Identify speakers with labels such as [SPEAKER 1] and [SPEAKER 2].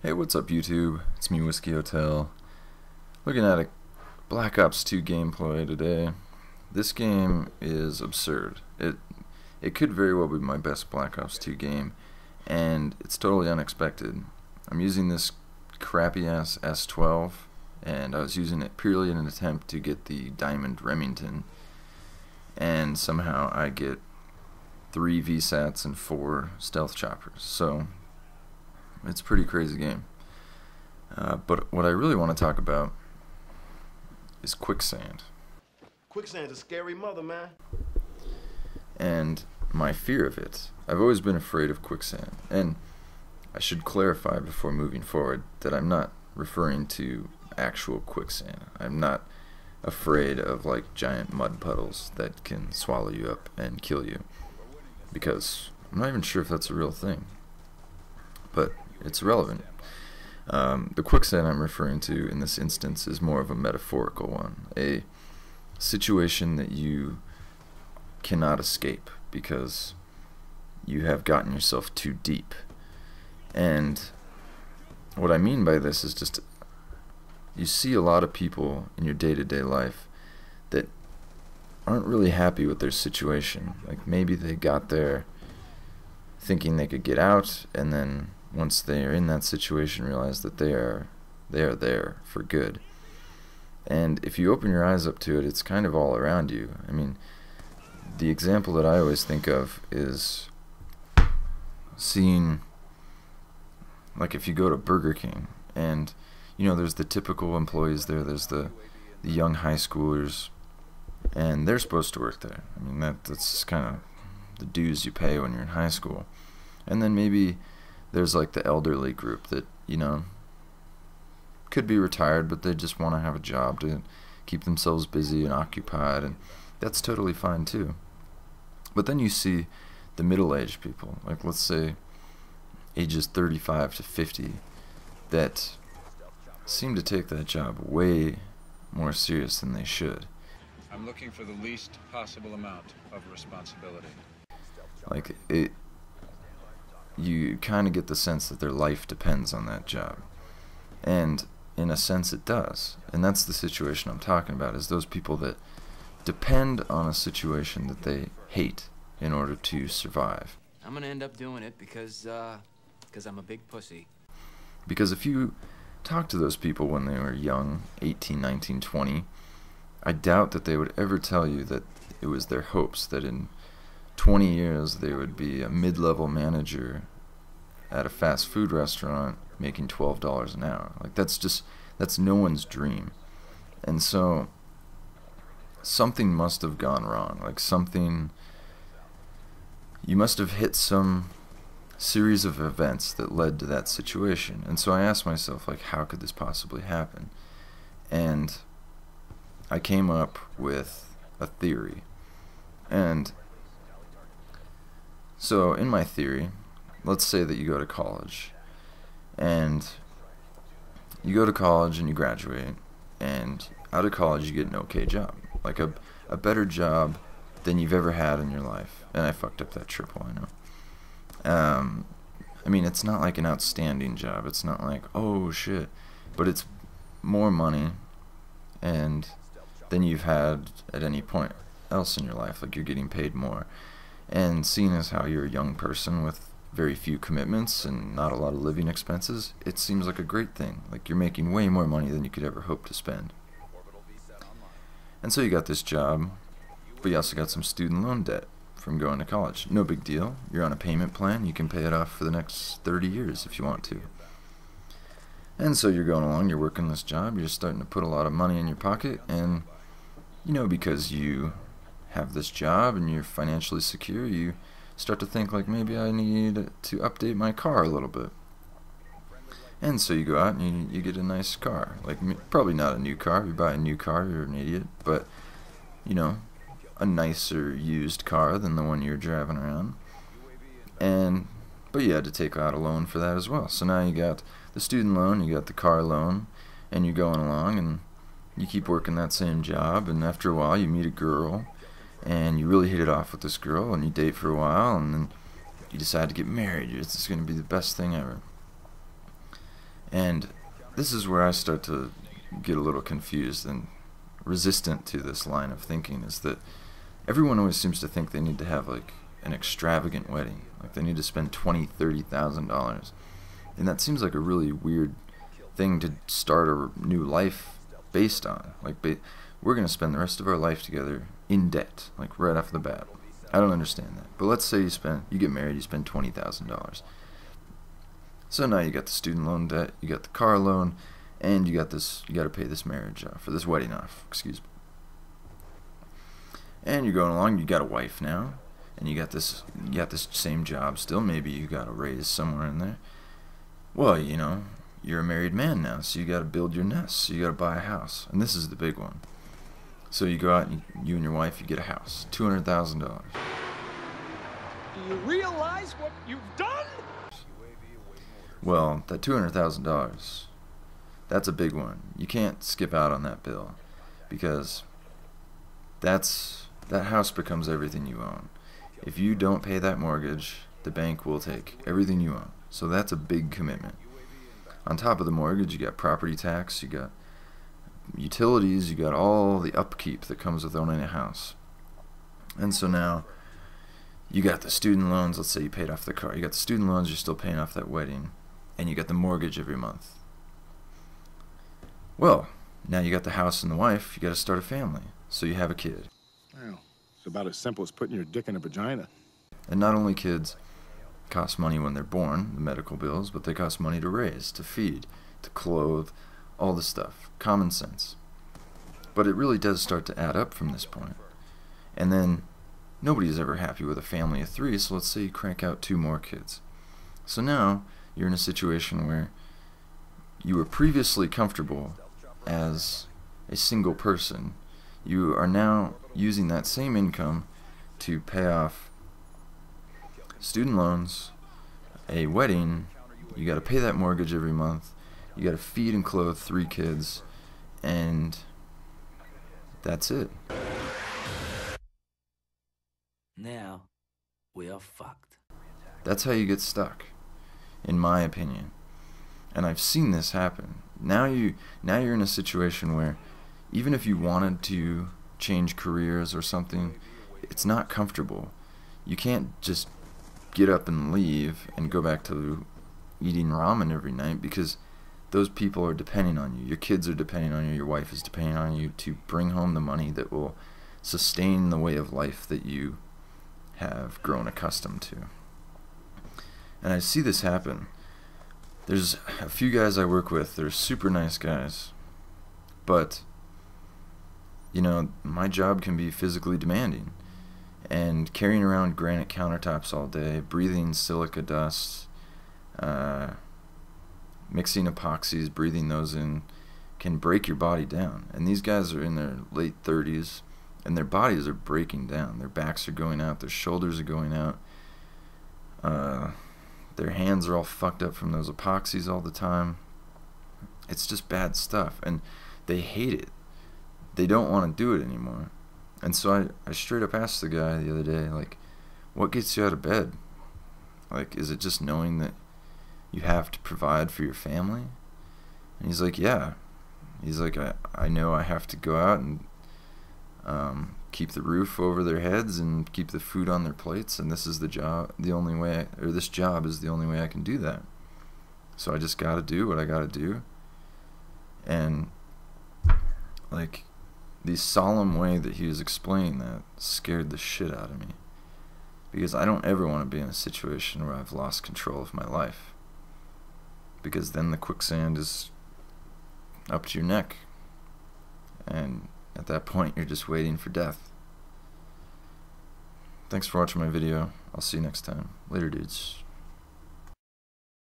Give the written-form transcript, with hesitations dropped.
[SPEAKER 1] Hey, what's up YouTube? It's me, Whiskey Hotel. Looking at a Black Ops 2 gameplay today. This game is absurd. It could very well be my best Black Ops 2 game, and it's totally unexpected. I'm using this crappy ass S12, and I was using it purely in an attempt to get the Diamond Remington, and somehow I get 3 VSATs and 4 stealth choppers. So it's a pretty crazy game. But what I really want to talk about is Quicksand.
[SPEAKER 2] Quicksand's a scary mother, man.
[SPEAKER 1] And my fear of it. I've always been afraid of quicksand. And I should clarify before moving forward that I'm not referring to actual quicksand. I'm not afraid of like giant mud puddles that can swallow you up and kill you. Because I'm not even sure if that's a real thing. But it's relevant. The quicksand I'm referring to in this instance is more of a metaphorical one, a situation that you cannot escape because you have gotten yourself too deep. And what I mean by this is just you see a lot of people in your day-to-day life that aren't really happy with their situation. Like maybe they got there thinking they could get out, and then once they are in that situation realize that they are there for good. And if you open your eyes up to it, it's kind of all around you. I mean, the example that I always think of is seeing, like if you go to Burger King and you know there's the typical employees there's the young high schoolers, and they're supposed to work there. I mean that's kind of the dues you pay when you're in high school. And then maybe there's like the elderly group that, you know, could be retired, but they just want to have a job to keep themselves busy and occupied, and that's totally fine too. But then you see the middle-aged people, like let's say ages 35 to 50, that seem to take that job way more serious than they should.
[SPEAKER 3] I'm looking for the least possible amount of responsibility.
[SPEAKER 1] Like you kind of get the sense that their life depends on that job. And in a sense it does. And that's the situation I'm talking about, is those people that depend on a situation that they hate in order to survive.
[SPEAKER 4] I'm gonna end up doing it because I'm a big pussy.
[SPEAKER 1] Because if you talk to those people when they were young, 18, 19, 20, I doubt that they would ever tell you that it was their hopes that in 20 years they would be a mid-level manager at a fast food restaurant making $12 an hour. Like that's no one's dream. And so something must have gone wrong. Like you must have hit some series of events that led to that situation. And so I asked myself, like, how could this possibly happen? And I came up with a theory. And so in my theory, let's say that you go to college, and you graduate, and out of college you get an okay job, like a better job than you've ever had in your life. And I fucked up that triple, I know. I mean, it's not like an outstanding job, it's not like, oh shit, but it's more money and than you've had at any point else in your life. Like you're getting paid more. And seeing as how you're a young person with very few commitments and not a lot of living expenses, it seems like a great thing. Like you're making way more money than you could ever hope to spend. And so you got this job, but you also got some student loan debt from going to college. No big deal. You're on a payment plan. You can pay it off for the next 30 years if you want to. And so you're going along, you're working this job, you're starting to put a lot of money in your pocket, and you know, because you have this job and you're financially secure, you start to think like, maybe I need to update my car a little bit. And so you go out and you get a nice car. Like probably not a new car. If you buy a new car, you're an idiot, but you know, a nicer used car than the one you're driving around. But you had to take out a loan for that as well. So now you got the student loan, you got the car loan, and you're going along and you keep working that same job, and after a while you meet a girl and you really hit it off with this girl, and you date for a while, and then you decide to get married. It's going to be the best thing ever. And this is where I start to get a little confused and resistant to this line of thinking, is that everyone always seems to think they need to have like an extravagant wedding, like they need to spend $20,000-$30,000, and that seems like a really weird thing to start a new life based on. Like we're gonna spend the rest of our life together in debt, like right off the bat. I don't understand that. But let's say you get married, you spend $20,000. So now you got the student loan debt, you got the car loan, and you got to pay this marriage off, or this wedding off, excuse me. And you're going along, you got a wife now, and you got this same job still, maybe you got a raise somewhere in there. Well, you know, you're a married man now, so you got to build your nest, so you got to buy a house, and this is the big one. So you go out and you and your wife, you get a house, $200,000.
[SPEAKER 5] Do you realize what you've done?
[SPEAKER 1] Well, that $200,000, that's a big one. You can't skip out on that bill, because that house becomes everything you own. If you don't pay that mortgage, the bank will take everything you own. So that's a big commitment. On top of the mortgage, you got property tax, you got utilities, you got all the upkeep that comes with owning a house. And so now you got the student loans. Let's say you paid off the car, you got the student loans, you're still paying off that wedding, and you got the mortgage every month. Well, now you got the house and the wife, you got to start a family, so you have a kid.
[SPEAKER 6] Well, it's about as simple as putting your dick in a vagina.
[SPEAKER 1] And not only kids cost money when they're born, the medical bills, but they cost money to raise, to feed, to clothe, all the stuff. Common sense. But it really does start to add up from this point. And then nobody's ever happy with a family of 3, so let's say you crank out 2 more kids. So now you're in a situation where you were previously comfortable as a single person. You are now using that same income to pay off student loans, a wedding, you got to pay that mortgage every month, you got to feed and clothe 3 kids, and that's it.
[SPEAKER 4] Now, we are fucked.
[SPEAKER 1] That's how you get stuck, in my opinion. And I've seen this happen. Now you're in a situation where even if you wanted to change careers or something, it's not comfortable. You can't just get up and leave and go back to eating ramen every night, because those people are depending on you. Your kids are depending on you. Your wife is depending on you to bring home the money that will sustain the way of life that you have grown accustomed to. And I see this happen. There's a few guys I work with, they're super nice guys, but you know, my job can be physically demanding, and carrying around granite countertops all day, breathing silica dust, mixing epoxies, breathing those in, can break your body down. And these guys are in their late 30s, and their bodies are breaking down. Their backs are going out, their shoulders are going out, their hands are all fucked up from those epoxies all the time. It's just bad stuff, and they hate it. They don't want to do it anymore. And so I straight up asked the guy the other day, like, what gets you out of bed? Like, is it just knowing that you have to provide for your family? And he's like, yeah. He's like, I know I have to go out and keep the roof over their heads and keep the food on their plates, and this is the job, this job is the only way I can do that. So I just gotta do what I gotta do. And like, the solemn way that he was explaining that scared the shit out of me, because I don't ever want to be in a situation where I've lost control of my life, because then the quicksand is up to your neck, and at that point you're just waiting for death. Thanks for watching my video. I'll see you next time. Later, dudes.